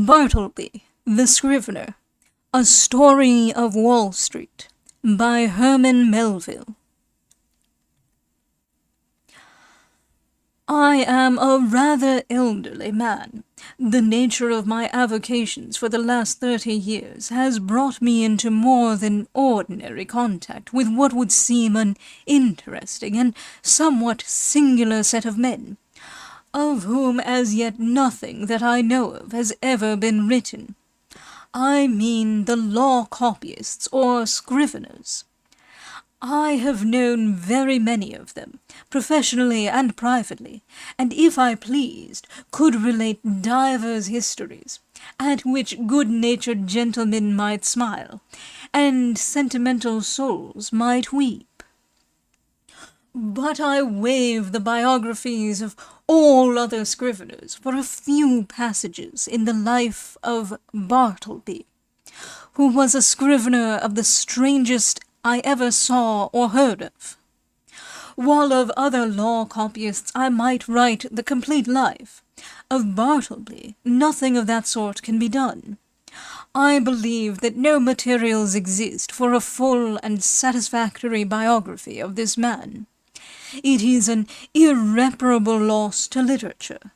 Bartleby, the Scrivener, A Story of Wall Street, by Herman Melville. I am a rather elderly man. The nature of my avocations for the last 30 years has brought me into more than ordinary contact with what would seem an interesting and somewhat singular set of men, of whom as yet nothing that I know of has ever been written. I mean the law copyists or scriveners. I have known very many of them, professionally and privately, and if I pleased, could relate divers histories, at which good-natured gentlemen might smile, and sentimental souls might weep. But I waive the biographies of all other scriveners for a few passages in the life of Bartleby, who was a scrivener of the strangest I ever saw or heard of. While of other law copyists I might write the complete life, of Bartleby nothing of that sort can be done. I believe that no materials exist for a full and satisfactory biography of this man. It is an irreparable loss to literature.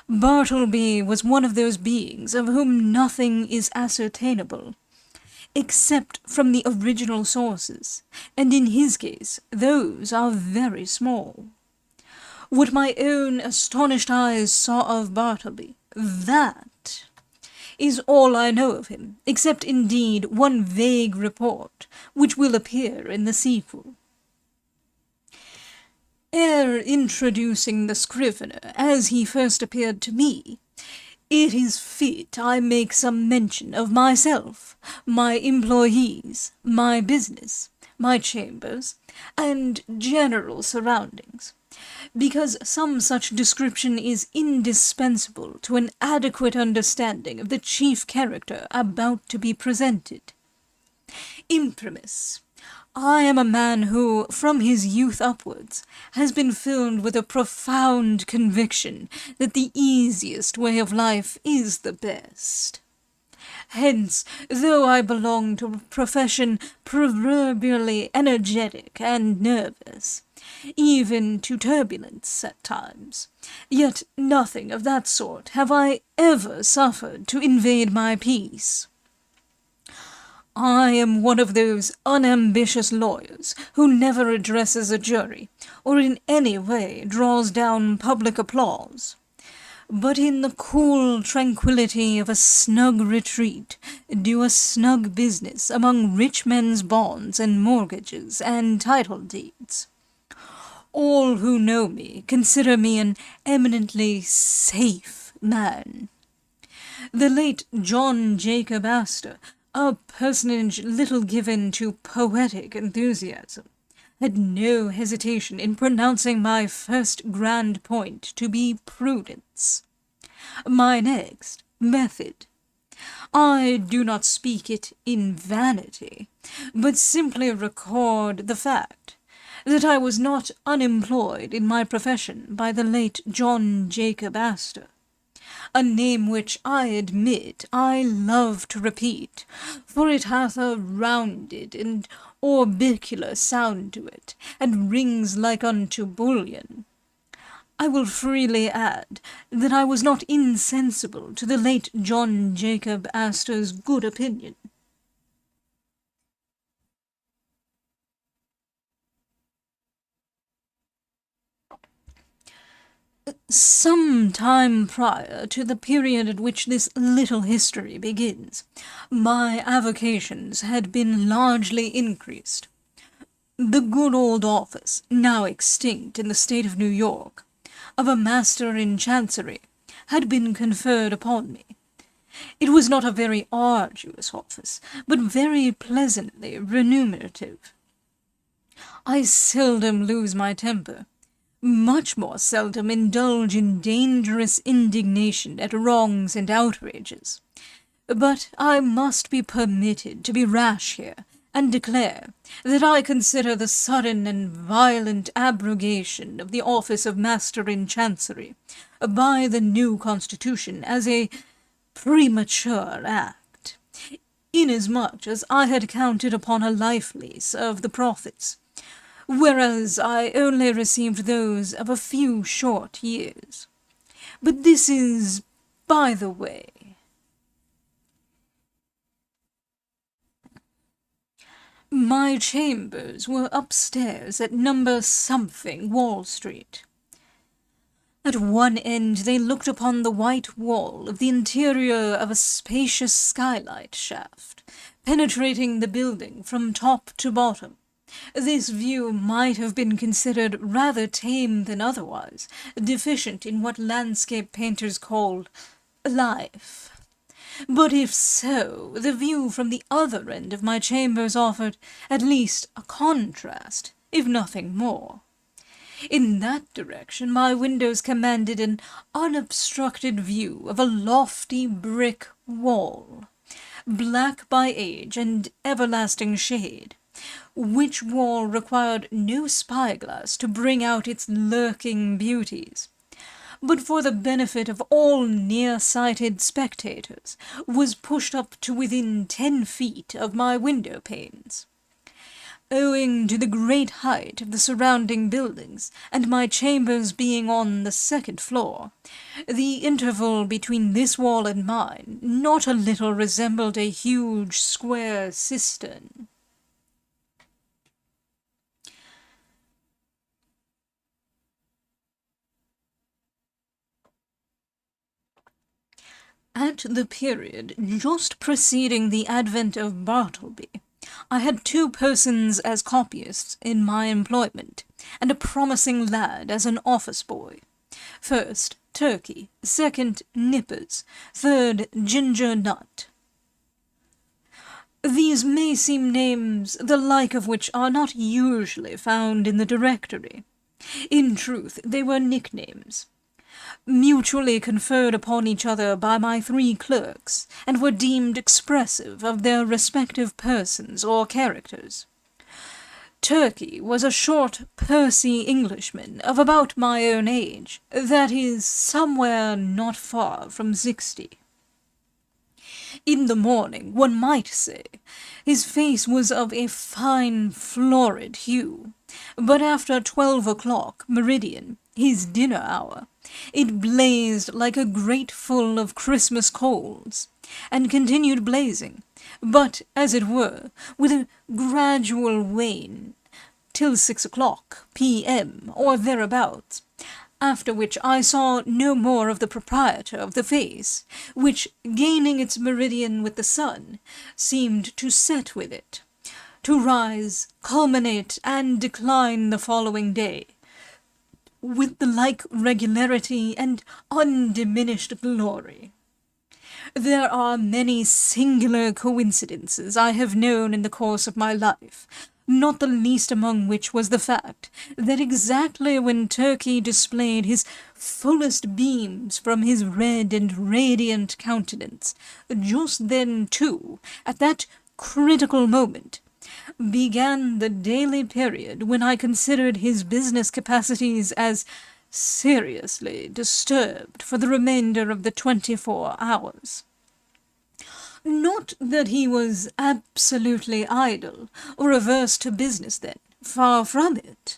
Bartleby was one of those beings of whom nothing is ascertainable, except from the original sources, and in his case those are very small. What my own astonished eyes saw of Bartleby, that is all I know of him, except indeed one vague report, which will appear in the sequel. Ere introducing the Scrivener as he first appeared to me, it is fit I make some mention of myself, my employees, my business, my chambers, and general surroundings, because some such description is indispensable to an adequate understanding of the chief character about to be presented. Imprimis, I am a man who, from his youth upwards, has been filled with a profound conviction that the easiest way of life is the best. Hence, though I belong to a profession proverbially energetic and nervous, even to turbulence at times, yet nothing of that sort have I ever suffered to invade my peace. I am one of those unambitious lawyers who never addresses a jury, or in any way draws down public applause, but in the cool tranquillity of a snug retreat do a snug business among rich men's bonds and mortgages and title deeds. All who know me consider me an eminently safe man. The late John Jacob Astor, a personage little given to poetic enthusiasm, had no hesitation in pronouncing my first grand point to be prudence. My next, method. I do not speak it in vanity, but simply record the fact that I was not unemployed in my profession by the late John Jacob Astor, a name which I admit I love to repeat, for it hath a rounded and orbicular sound to it, and rings like unto bullion. I will freely add that I was not insensible to the late John Jacob Astor's good opinion. Some time prior to the period at which this little history begins, my avocations had been largely increased. The good old office, now extinct in the state of New York, of a master in chancery, had been conferred upon me. It was not a very arduous office, but very pleasantly remunerative. I seldom lose my temper, much more seldom indulge in dangerous indignation at wrongs and outrages. But I must be permitted to be rash here, and declare that I consider the sudden and violent abrogation of the office of Master in Chancery by the new Constitution as a premature act, inasmuch as I had counted upon a life lease of the profits, whereas I only received those of a few short years. But this is by the way. My chambers were upstairs at number something Wall Street. At one end they looked upon the white wall of the interior of a spacious skylight shaft, penetrating the building from top to bottom. This view might have been considered rather tame than otherwise, deficient in what landscape painters call life. But if so, the view from the other end of my chambers offered at least a contrast, if nothing more. In that direction my windows commanded an unobstructed view of a lofty brick wall, black by age and everlasting shade, which wall required no spyglass to bring out its lurking beauties, but for the benefit of all near-sighted spectators, was pushed up to within 10 feet of my window panes. Owing to the great height of the surrounding buildings, and my chambers being on the second floor, the interval between this wall and mine not a little resembled a huge square cistern. At the period just preceding the advent of Bartleby, I had 2 persons as copyists in my employment, and a promising lad as an office boy. First, Turkey; second, Nippers; third, Ginger Nut. These may seem names the like of which are not usually found in the directory. In truth, they were nicknames, mutually conferred upon each other by my 3 clerks, and were deemed expressive of their respective persons or characters. Turkey was a short, pursy Englishman of about my own age, that is, somewhere not far from 60. In the morning, one might say, his face was of a fine florid hue, but after 12 o'clock, meridian, his dinner hour, it blazed like a grate full of Christmas coals, and continued blazing, but, as it were, with a gradual wane, till 6 o'clock p.m. or thereabouts, after which I saw no more of the proprietor of the face, which, gaining its meridian with the sun, seemed to set with it, to rise, culminate, and decline the following day, with the like regularity and undiminished glory. There are many singular coincidences I have known in the course of my life, not the least among which was the fact that exactly when Turkey displayed his fullest beams from his red and radiant countenance, just then, too, at that critical moment, began the daily period when I considered his business capacities as seriously disturbed for the remainder of the 24 hours. Not that he was absolutely idle, or averse to business then, far from it.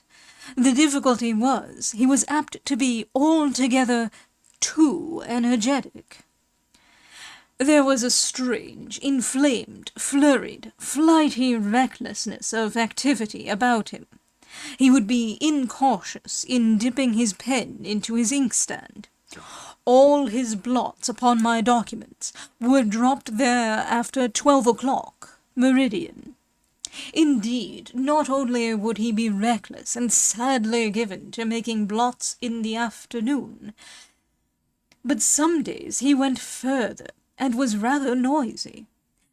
The difficulty was, he was apt to be altogether too energetic. There was a strange, inflamed, flurried, flighty recklessness of activity about him. He would be incautious in dipping his pen into his inkstand. All his blots upon my documents were dropped there after 12 o'clock, meridian. Indeed, not only would he be reckless and sadly given to making blots in the afternoon, but some days he went further, and was rather noisy.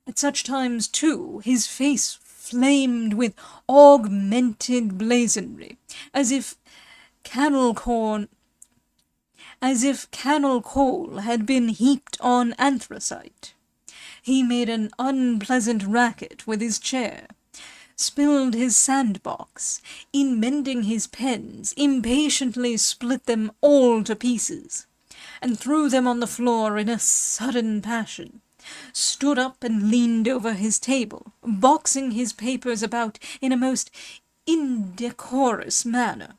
At such times, too, his face flamed with augmented blazonry, as if cannel coal had been heaped on anthracite. He made an unpleasant racket with his chair, spilled his sandbox, in mending his pens, impatiently split them all to pieces, and threw them on the floor in a sudden passion, stood up and leaned over his table, boxing his papers about in a most indecorous manner,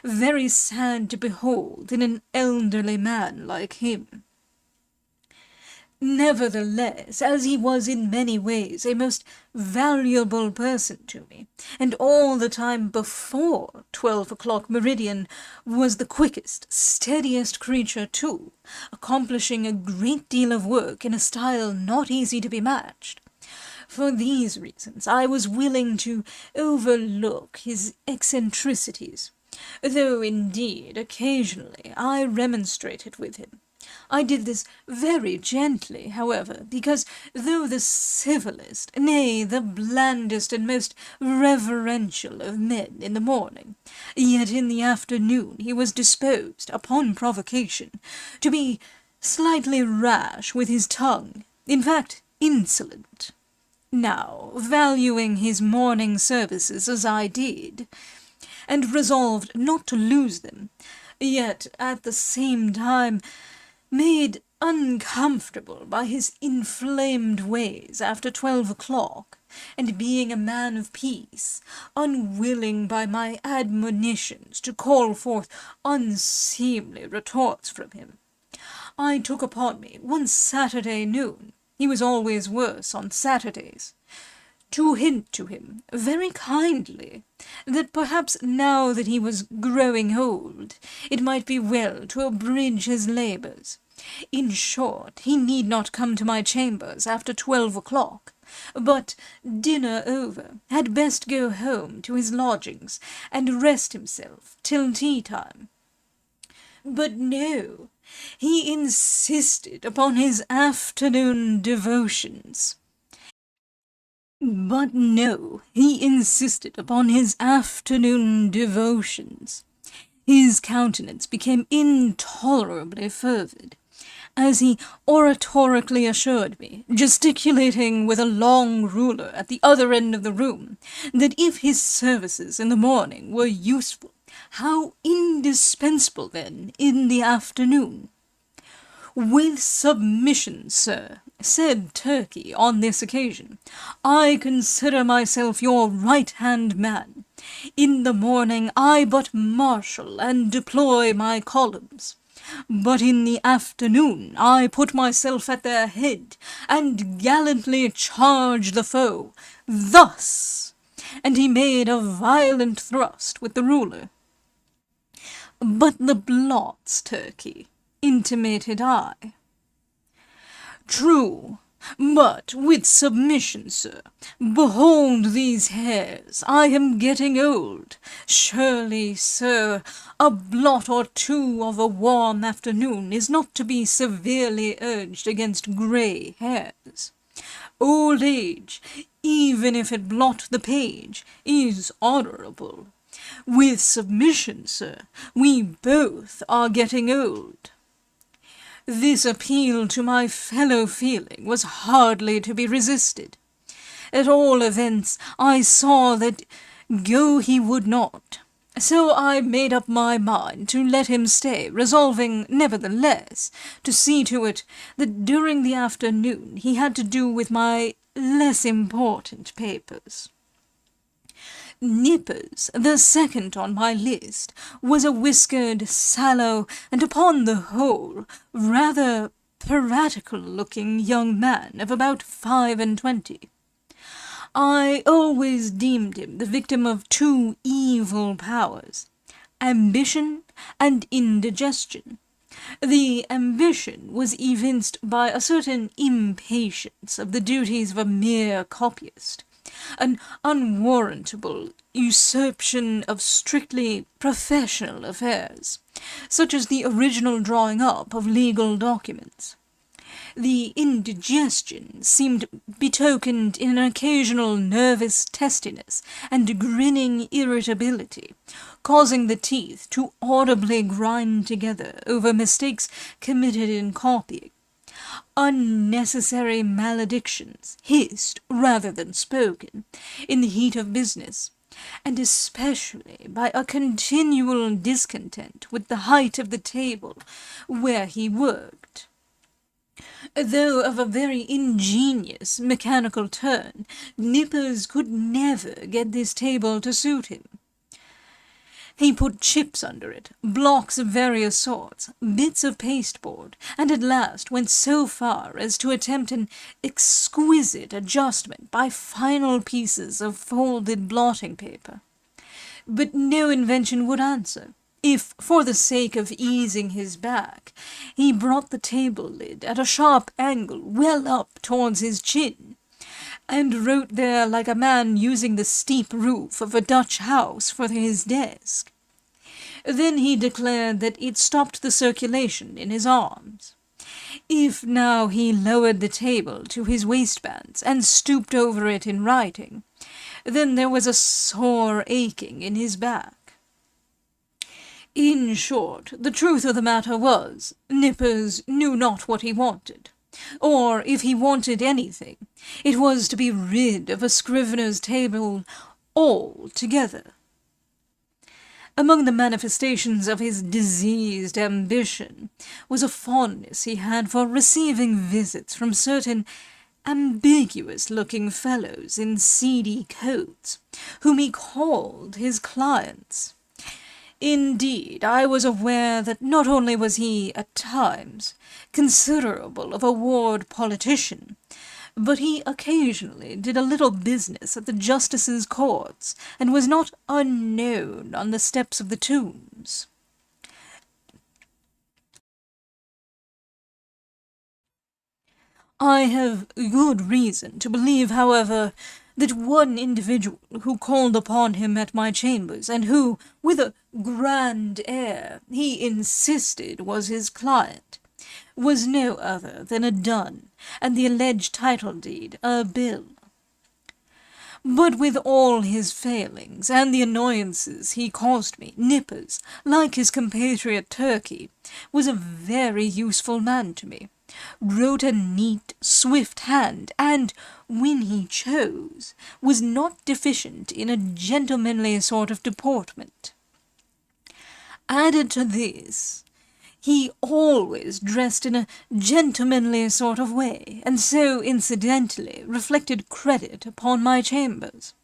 very sad to behold in an elderly man like him. Nevertheless, as he was in many ways a most valuable person to me, and all the time before 12 o'clock meridian was the quickest, steadiest creature too, accomplishing a great deal of work in a style not easy to be matched. For these reasons I was willing to overlook his eccentricities, though indeed occasionally I remonstrated with him. I did this very gently, however, because though the civilest, nay, the blandest and most reverential of men in the morning, yet in the afternoon he was disposed, upon provocation, to be slightly rash with his tongue, in fact, insolent. Now, valuing his morning services as I did, and resolved not to lose them, yet at the same time made uncomfortable by his inflamed ways after 12 o'clock, and being a man of peace, unwilling by my admonitions to call forth unseemly retorts from him, I took upon me one Saturday noon, he was always worse on Saturdays, to hint to him, very kindly, that perhaps now that he was growing old, it might be well to abridge his labours. In short, he need not come to my chambers after 12 o'clock, but, dinner over, had best go home to his lodgings, and rest himself till tea-time. But no, he insisted upon his afternoon devotions. His countenance became intolerably fervid, as he oratorically assured me, gesticulating with a long ruler at the other end of the room, that if his services in the morning were useful, how indispensable then in the afternoon. With submission, sir, said Turkey on this occasion, I consider myself your right-hand man. In the morning I but marshal and deploy my columns, but in the afternoon I put myself at their head, and gallantly charge the foe, thus, and he made a violent thrust with the ruler. But the blots, Turkey, intimated I. True, but with submission, sir. Behold these hairs, I am getting old. Surely, sir, a blot or two of a warm afternoon is not to be severely urged against grey hairs. Old age, even if it blot the page, is honourable. With submission, sir, we both are getting old. This appeal to my fellow-feeling was hardly to be resisted. At all events, I saw that go he would not. So I made up my mind to let him stay, resolving, nevertheless, to see to it that during the afternoon he had to do with my less important papers. Nippers, the second on my list, was a whiskered, sallow, and upon the whole, rather piratical-looking young man of about 25. I always deemed him the victim of two evil powers, ambition and indigestion. The ambition was evinced by a certain impatience of the duties of a mere copyist, an unwarrantable usurpation of strictly professional affairs, such as the original drawing up of legal documents. The indigestion seemed betokened in an occasional nervous testiness and grinning irritability, causing the teeth to audibly grind together over mistakes committed in copying. Unnecessary maledictions, hissed rather than spoken, in the heat of business, and especially by a continual discontent with the height of the table where he worked. Though of a very ingenious mechanical turn, Nippers could never get this table to suit him. He put chips under it, blocks of various sorts, bits of pasteboard, and at last went so far as to attempt an exquisite adjustment by final pieces of folded blotting paper. But no invention would answer. If, for the sake of easing his back, he brought the table lid at a sharp angle well up towards his chin, and wrote there like a man using the steep roof of a Dutch house for his desk. Then he declared that it stopped the circulation in his arms. If now he lowered the table to his waistbands and stooped over it in writing, then there was a sore aching in his back. In short, the truth of the matter was, Nippers knew not what he wanted. Or, if he wanted anything, it was to be rid of a Scrivener's table altogether. Among the manifestations of his diseased ambition was a fondness he had for receiving visits from certain ambiguous-looking fellows in seedy coats, whom he called his clients. Indeed, I was aware that not only was he, at times, considerable of a ward politician, but he occasionally did a little business at the justices' courts, and was not unknown on the steps of the tombs. I have good reason to believe, however, that one individual who called upon him at my chambers, and who, with a grand air, he insisted was his client, was no other than a dun, and the alleged title deed a bill. But with all his failings, and the annoyances he caused me, Nippers, like his compatriot Turkey, was a very useful man to me, wrote a neat, swift hand, and, when he chose, was not deficient in a gentlemanly sort of deportment. Added to this, he always dressed in a gentlemanly sort of way, and so incidentally reflected credit upon my chambers.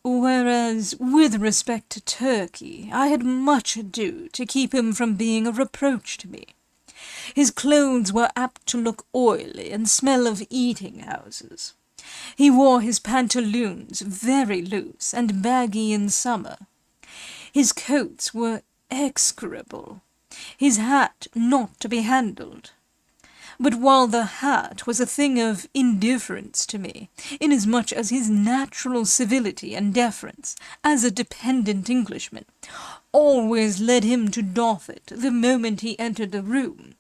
Whereas, with respect to Turkey, I had much ado to keep him from being a reproach to me. His clothes were apt to look oily and smell of eating-houses. He wore his pantaloons very loose and baggy in summer. His coats were execrable, his hat not to be handled. But while the hat was a thing of indifference to me, inasmuch as his natural civility and deference, as a dependent Englishman, always led him to doff it the moment he entered the room,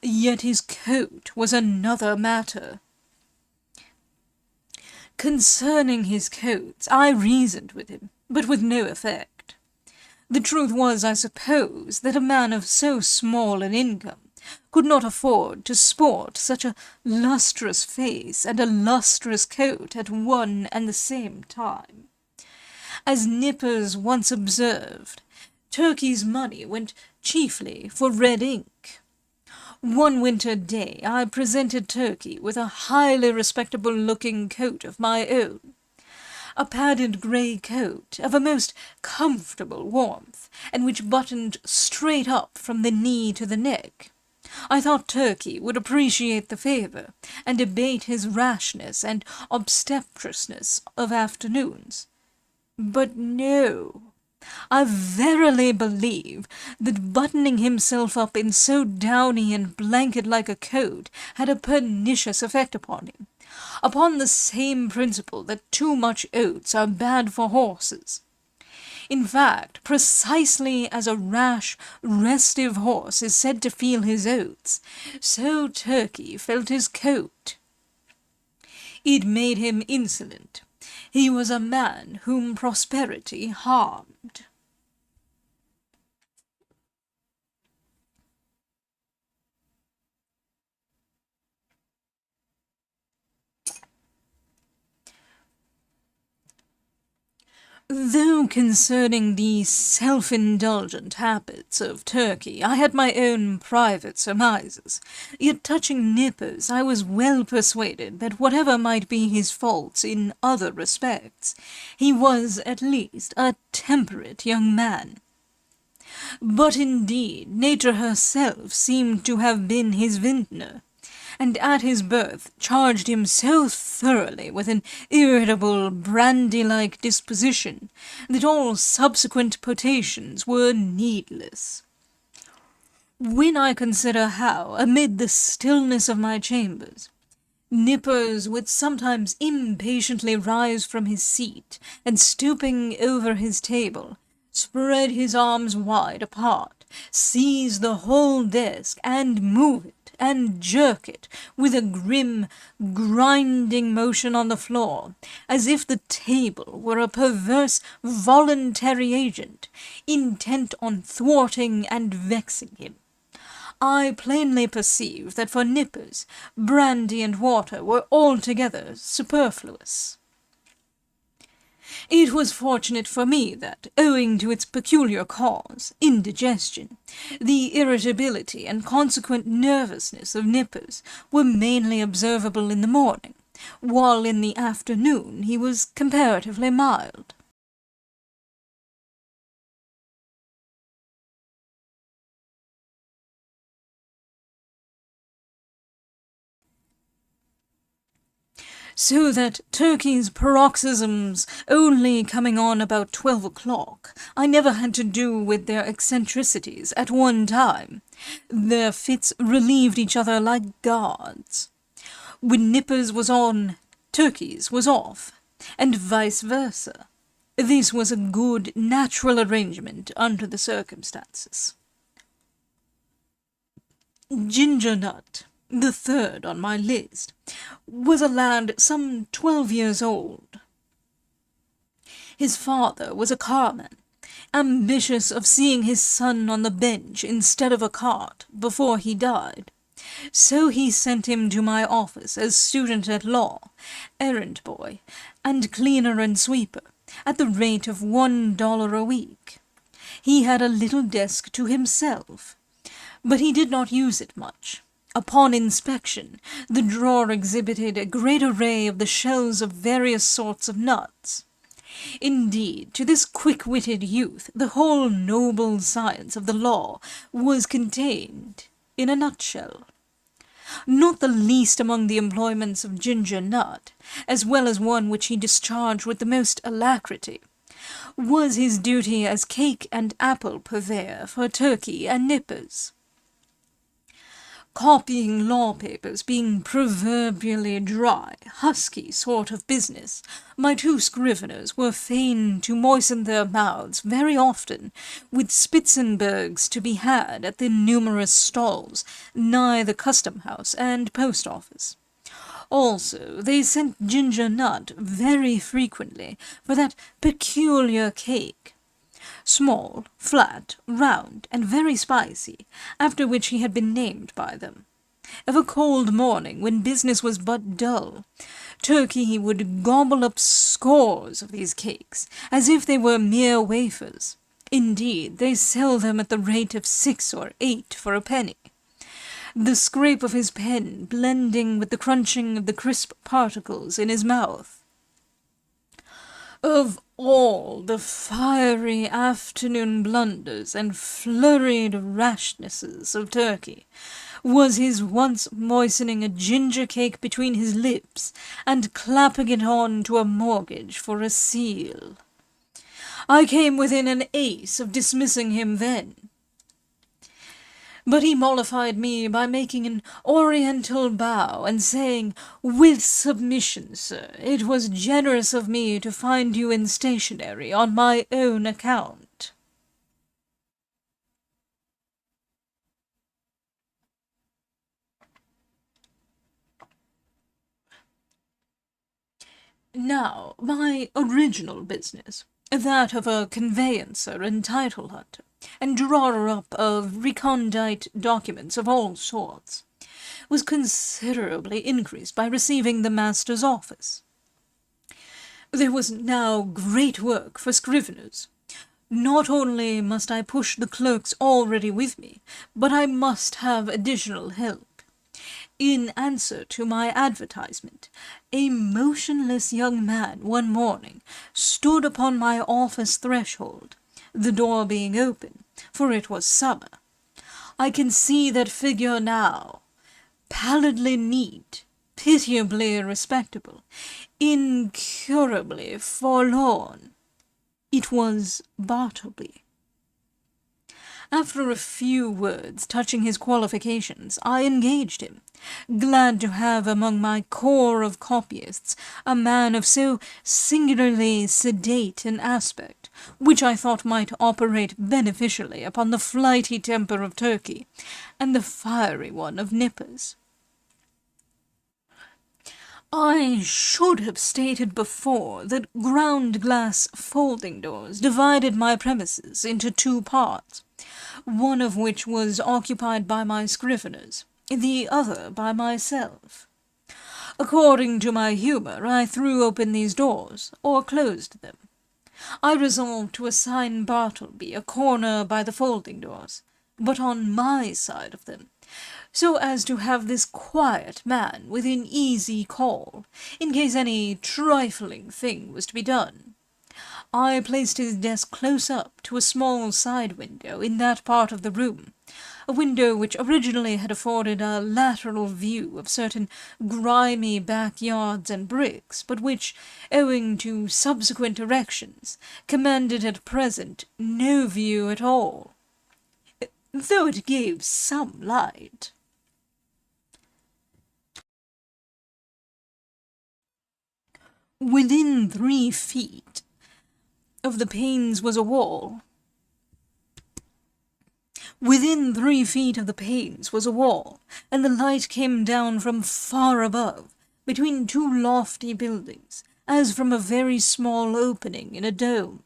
yet his coat was another matter. Concerning his coats, I reasoned with him, but with no effect. The truth was, I suppose, that a man of so small an income could not afford to sport such a lustrous face and a lustrous coat at one and the same time. As Nippers once observed, Turkey's money went chiefly for red ink. One winter day I presented Turkey with a highly respectable-looking coat of my own, a padded grey coat of a most comfortable warmth, and which buttoned straight up from the knee to the neck. I thought Turkey would appreciate the favour, and abate his rashness and obstreperousness of afternoons. But no, I verily believe that buttoning himself up in so downy and blanket-like a coat had a pernicious effect upon him, upon the same principle that too much oats are bad for horses. In fact, precisely as a rash, restive horse is said to feel his oats, so Turkey felt his coat. It made him insolent. He was a man whom prosperity harmed. Though concerning the self-indulgent habits of Turkey, I had my own private surmises, yet touching Nippers I was well persuaded that whatever might be his faults in other respects, he was at least a temperate young man. But indeed nature herself seemed to have been his vintner, and at his birth charged him so thoroughly with an irritable, brandy-like disposition, that all subsequent potations were needless. When I consider how, amid the stillness of my chambers, Nippers would sometimes impatiently rise from his seat, and stooping over his table, spread his arms wide apart, seize the whole desk, and move it, and jerk it, with a grim, grinding motion on the floor, as if the table were a perverse, voluntary agent, intent on thwarting and vexing him. I plainly perceived that for Nippers, brandy and water were altogether superfluous. It was fortunate for me that, owing to its peculiar cause, indigestion, the irritability and consequent nervousness of Nippers were mainly observable in the morning, while in the afternoon he was comparatively mild. So that Turkey's paroxysms only coming on about 12 o'clock, I never had to do with their eccentricities at one time. Their fits relieved each other like guards. When Nippers was on, Turkey's was off, and vice versa. This was a good, natural arrangement under the circumstances. Ginger Nut, the third on my list, was a lad some 12 years old. His father was a carman, ambitious of seeing his son on the bench instead of a cart before he died. So he sent him to my office as student at law, errand boy, and cleaner and sweeper, at the rate of $1 a week. He had a little desk to himself, but he did not use it much. Upon inspection, the drawer exhibited a great array of the shells of various sorts of nuts. Indeed, to this quick-witted youth the whole noble science of the law was contained in a nutshell. Not the least among the employments of Ginger Nut, as well as one which he discharged with the most alacrity, was his duty as cake and apple purveyor for Turkey and Nippers. Copying law papers being proverbially dry, husky sort of business, my two Scriveners were fain to moisten their mouths very often with Spitzenbergs to be had at the numerous stalls nigh the custom-house and post-office. Also, they sent Ginger Nut very frequently for that peculiar cake, small, flat, round, and very spicy, after which he had been named by them. Of a cold morning, when business was but dull, Turkey would gobble up scores of these cakes, as if they were mere wafers. Indeed, they sell them at the rate of 6 or 8 for a penny. The scrape of his pen blending with the crunching of the crisp particles in his mouth. Of all the fiery afternoon blunders and flurried rashnesses of Turkey, was his once moistening a ginger cake between his lips, and clapping it on to a mortgage for a seal. I came within an ace of dismissing him then. But he mollified me by making an oriental bow, and saying, "With submission, sir, it was generous of me to find you in stationery on my own account." Now, my original business, that of a conveyancer and title hunter, and drawer up of recondite documents of all sorts, was considerably increased by receiving the master's office. There was now great work for Scriveners. Not only must I push the clerks already with me, but I must have additional help. In answer to my advertisement, a motionless young man one morning stood upon my office threshold, the door being open, for it was summer. I can see that figure now, pallidly neat, pitiably respectable, incurably forlorn. It was Bartleby. After a few words touching his qualifications, I engaged him, glad to have among my corps of copyists a man of so singularly sedate an aspect, which I thought might operate beneficially upon the flighty temper of Turkey and the fiery one of Nippers. I should have stated before that ground-glass folding doors divided my premises into two parts, one of which was occupied by my scriveners, the other by myself. According to my humour, I threw open these doors, or closed them. I resolved to assign Bartleby a corner by the folding doors, but on my side of them, so as to have this quiet man within easy call, in case any trifling thing was to be done. I placed his desk close up to a small side window in that part of the room, a window which originally had afforded a lateral view of certain grimy backyards and bricks, but which, owing to subsequent erections, commanded at present no view at all, though it gave some light. Within 3 feet of the panes was a wall. Within 3 feet of the panes was a wall, and the light came down from far above, between two lofty buildings, as from a very small opening in a dome.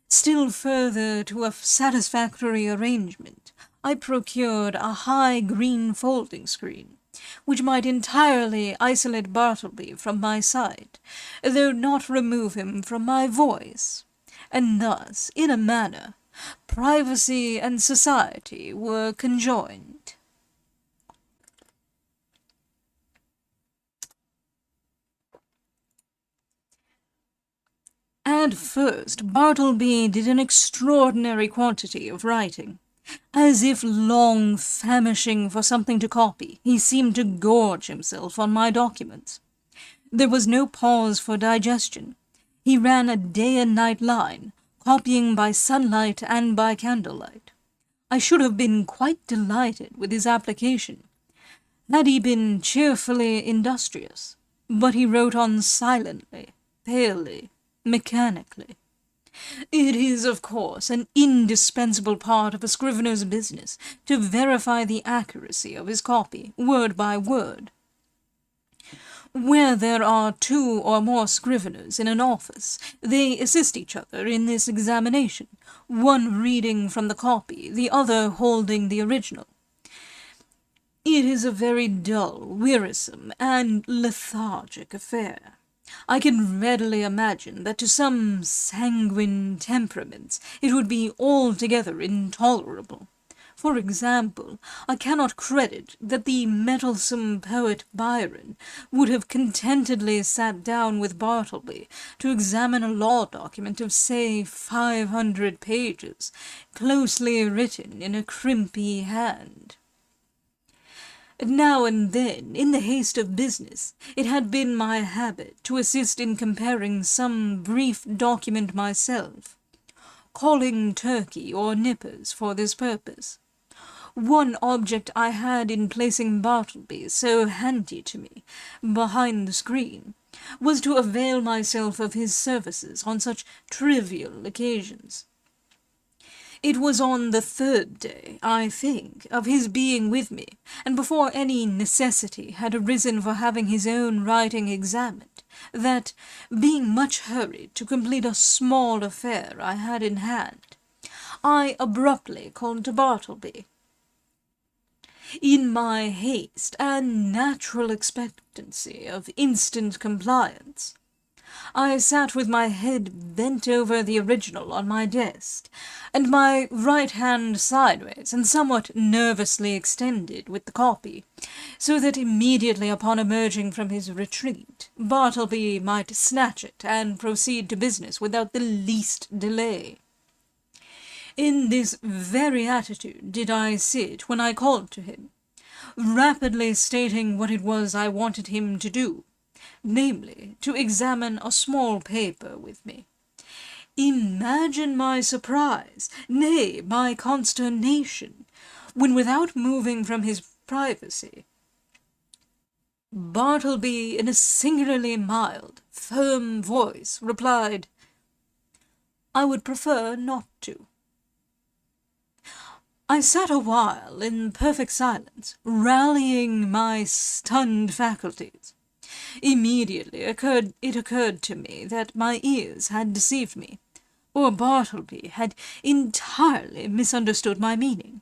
Still further to a satisfactory arrangement, I procured a high green folding screen, which might entirely isolate Bartleby from my sight, though not remove him from my voice, and thus, in a manner, privacy and society were conjoined. At first, Bartleby did an extraordinary quantity of writing. As if long famishing for something to copy, he seemed to gorge himself on my documents. There was no pause for digestion. He ran a day-and-night line, copying by sunlight and by candlelight. I should have been quite delighted with his application, had he been cheerfully industrious, but he wrote on silently, palely, mechanically. It is, of course, an indispensable part of a scrivener's business to verify the accuracy of his copy, word by word. Where there are 2 or more scriveners in an office, they assist each other in this examination, one reading from the copy, the other holding the original. It is a very dull, wearisome, and lethargic affair. I can readily imagine that to some sanguine temperaments it would be altogether intolerable. For example, I cannot credit that the mettlesome poet Byron would have contentedly sat down with Bartleby to examine a law document of, say, 500 pages, closely written in a crimpy hand. Now and then, in the haste of business, it had been my habit to assist in comparing some brief document myself, calling Turkey or Nippers for this purpose. One object I had in placing Bartleby, so handy to me, behind the screen, was to avail myself of his services on such trivial occasions. It was on the 3rd day, I think, of his being with me, and before any necessity had arisen for having his own writing examined, that, being much hurried to complete a small affair I had in hand, I abruptly called to Bartleby. In my haste and natural expectancy of instant compliance, I sat with my head bent over the original on my desk, and my right hand sideways and somewhat nervously extended with the copy, so that immediately upon emerging from his retreat, Bartleby might snatch it and proceed to business without the least delay. In this very attitude did I sit when I called to him, rapidly stating what it was I wanted him to do, namely, to examine a small paper with me. Imagine my surprise, nay, my consternation, when without moving from his privacy, Bartleby, in a singularly mild, firm voice, replied, "I would prefer not to." I sat a while in perfect silence, rallying my stunned faculties. Immediately it occurred to me that my ears had deceived me, or Bartleby had entirely misunderstood my meaning.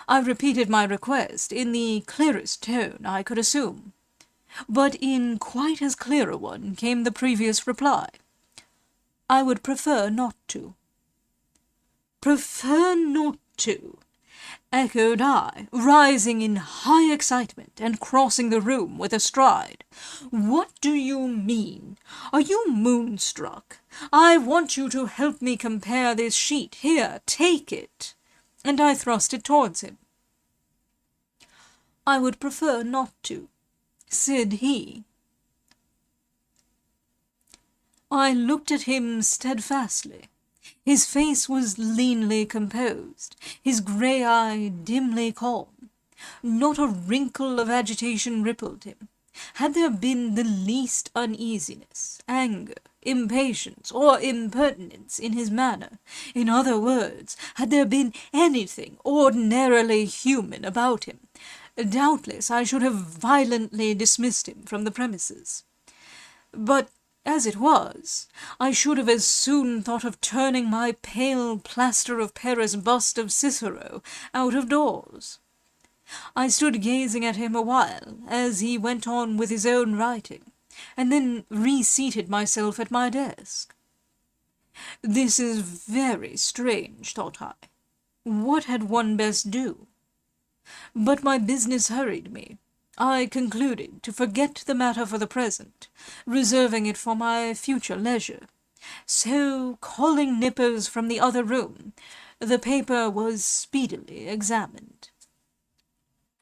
I repeated my request in the clearest tone I could assume, but in quite as clear a one came the previous reply. "I would prefer not to." "Prefer not to," echoed I, rising in high excitement and crossing the room with a stride. "What do you mean? Are you moonstruck? I want you to help me compare this sheet. Here, take it." And I thrust it towards him. "I would prefer not to," said he. I looked at him steadfastly. His face was leanly composed, his grey eye dimly calm. Not a wrinkle of agitation rippled him. Had there been the least uneasiness, anger, impatience, or impertinence in his manner, in other words, had there been anything ordinarily human about him, doubtless I should have violently dismissed him from the premises. But as it was, I should have as soon thought of turning my pale plaster of Paris bust of Cicero out of doors. I stood gazing at him a while, as he went on with his own writing, and then reseated myself at my desk. This is very strange, thought I. What had one best do? But my business hurried me. I concluded to forget the matter for the present, reserving it for my future leisure. So, calling Nippers from the other room, the paper was speedily examined.